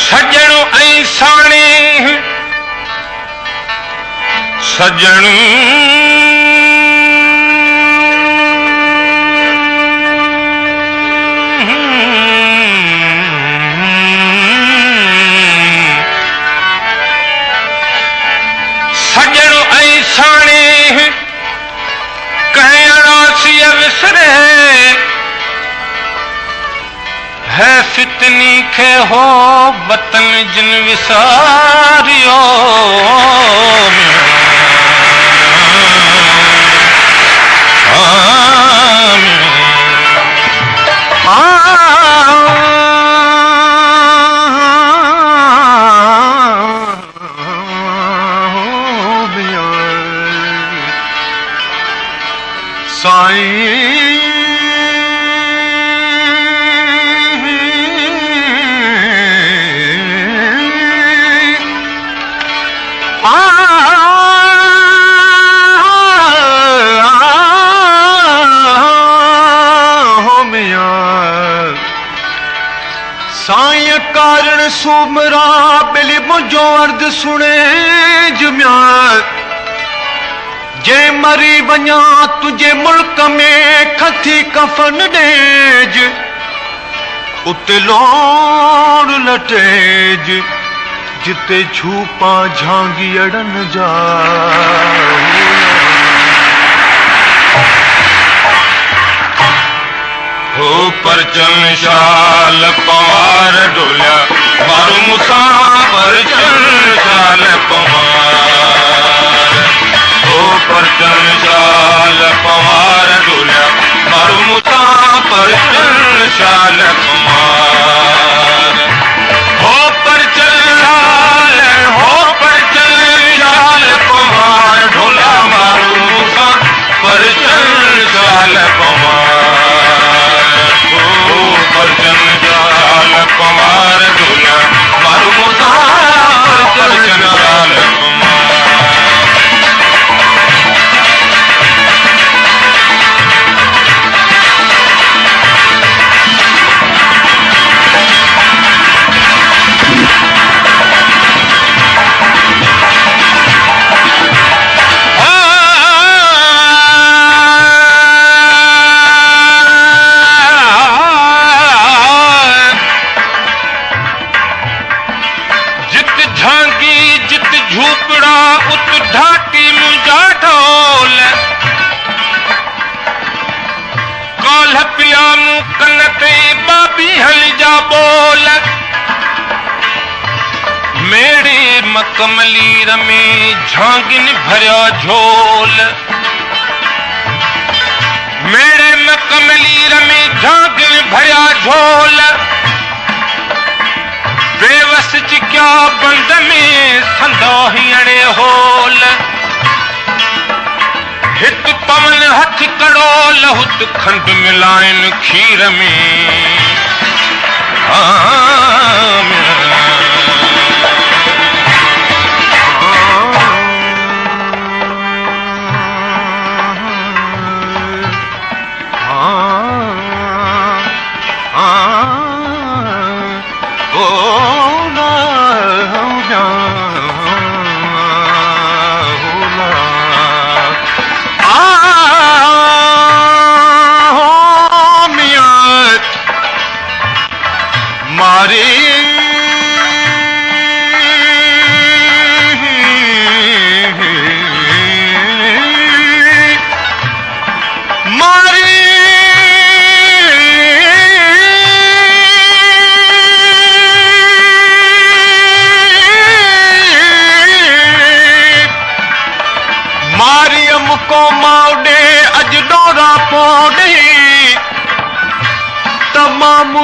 सजणो ऐं साणे सजण सजणो ऐं साणे कंहिं अड़ासीअ विसरे है फितनी खे हो वतन जिन विसारियो साईं कारण सुमरा बिली मुझो अर्द सुने जुमिया जे मरी वञा तुझे मुल्क में खथी कफन डेज उते लोड़ लटेज जिते छूपा झांगी अड़न जा हो परचन शाल पवार डोलिया मारू मुसा परचन शाल पवार हो परचन शाल पवार डोलिया मारू मुसा परचन शाल पवार हो परचन शाल पवार ढोला मारू मुसा परचन शाल पवार परचन शाल पवार ढोला मारू मुसा परचन शाल कमलीर में झांगिन भरिया झोल मेरे में कमलीर में झांगिन भरिया झोल बेवस चिक्या बंद में संदो हीअणे होल हित पवन हथ कड़ोल हुत खंड मिलाइन खीर में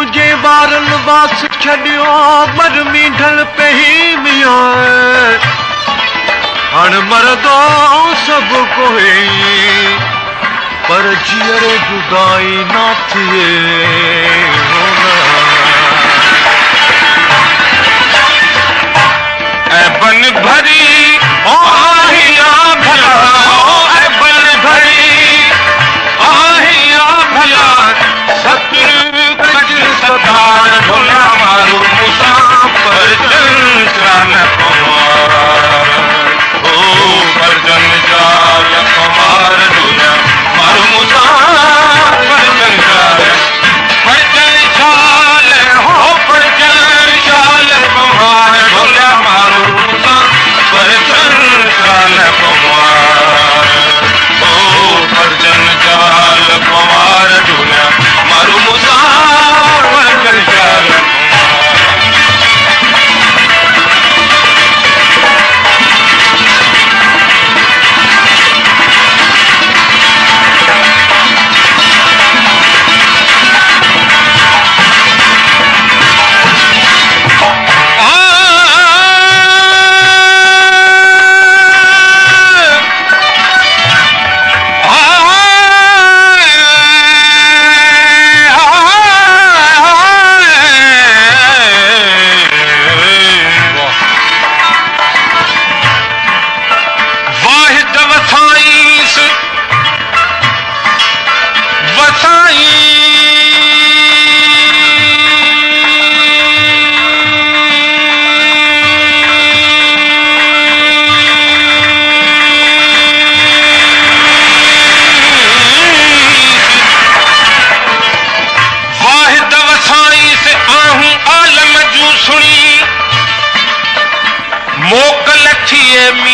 मुझे बारन वास छड़ियो मरमी ढल पे ही मिया हण मरदो सब कोई पर जियरे जुदाई ना थिए ए बन भरी ओ आहिया भला ए बन भरी आहिया भला सतर सदार ढोला मारू मुसाफर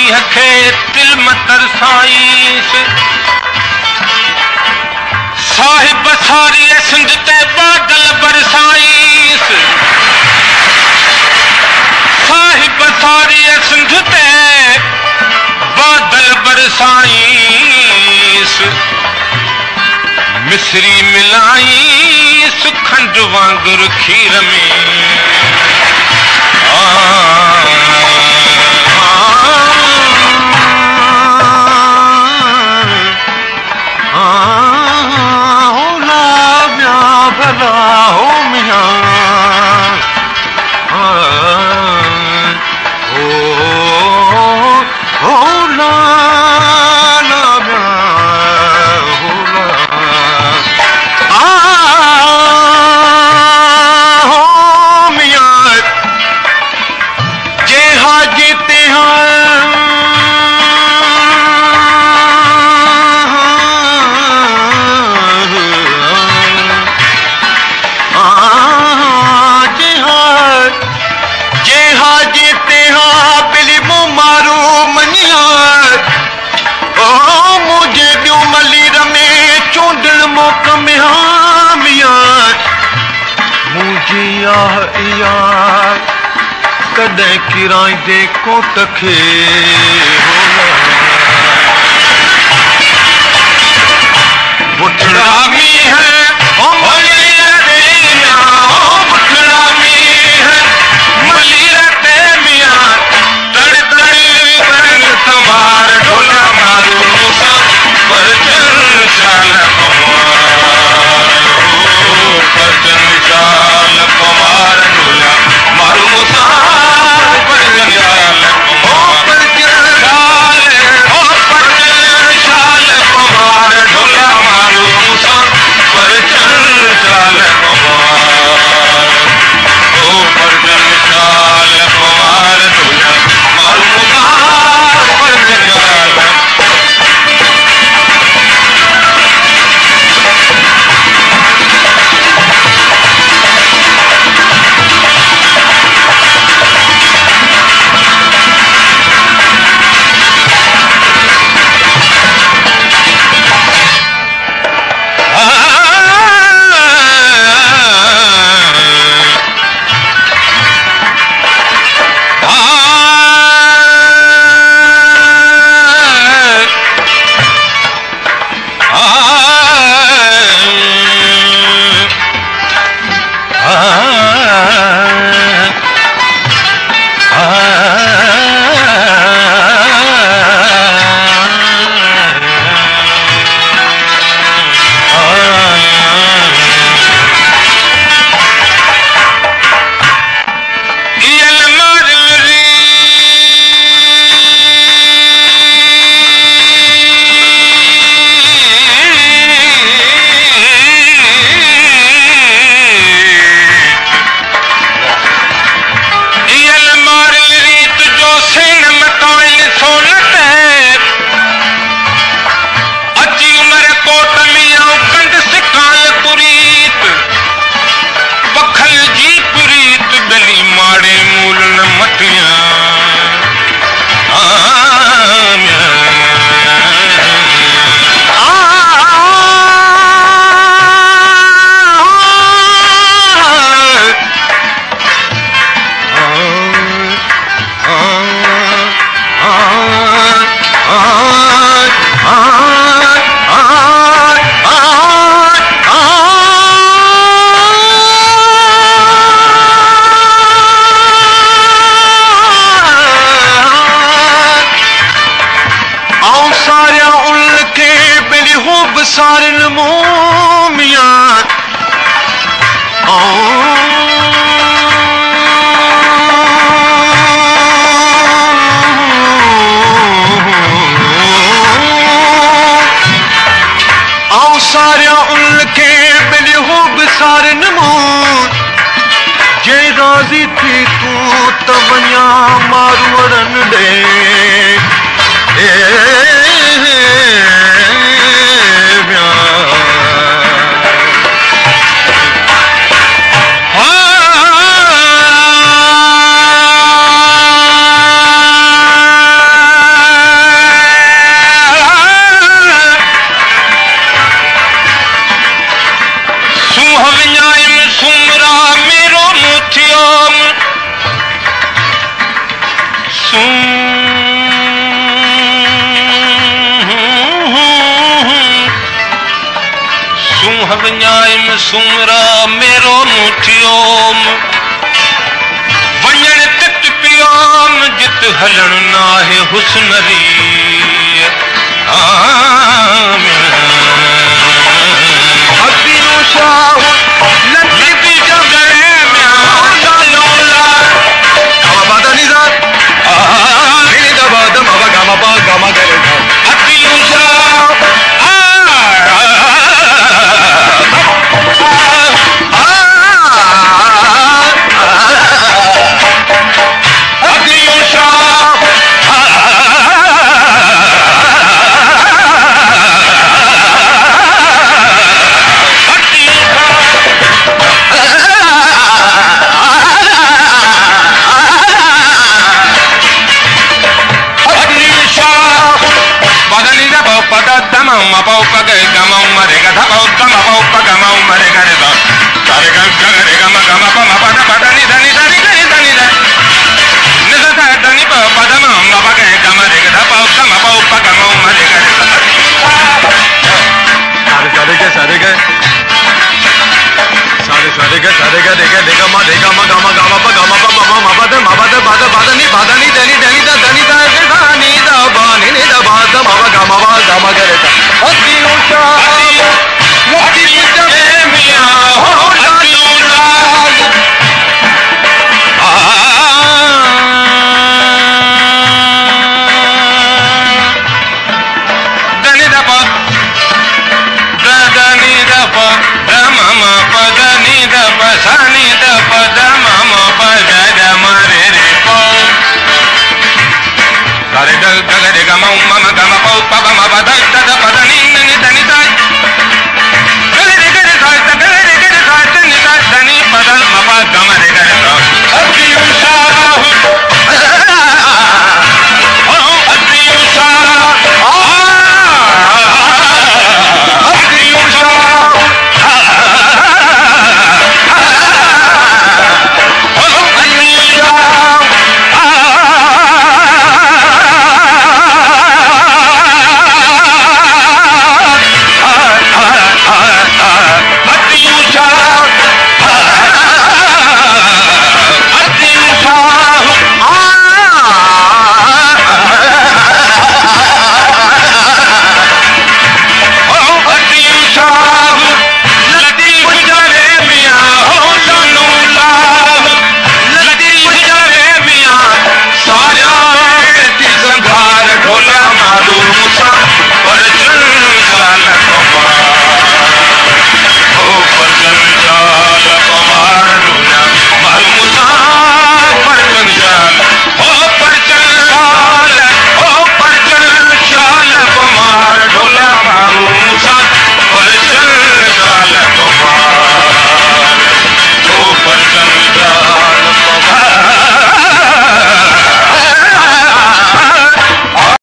खे दिल मतर साईस साहिब सारी सिंध ते बादल बरसाईस साहिब सारी सिंध ते बादल बरसाईस मिसरी मिलाईस खंड वांगुर खीर में कदे किराए दे कोट खे बुठड़ा मी है ओ मलीरा दे मियां ओ बुठड़ा मी है मलीरा दे मियां तड़ तड़ बरन तुम्हार ढोला मारू मूसा पर चल शाल कुमार ढोला मारू मूसा राजी थी तू तवया मारूड़न दे सुमरा मेरो मुठियोम वञण तित पियोम जित हलण नाहे हुस्नरी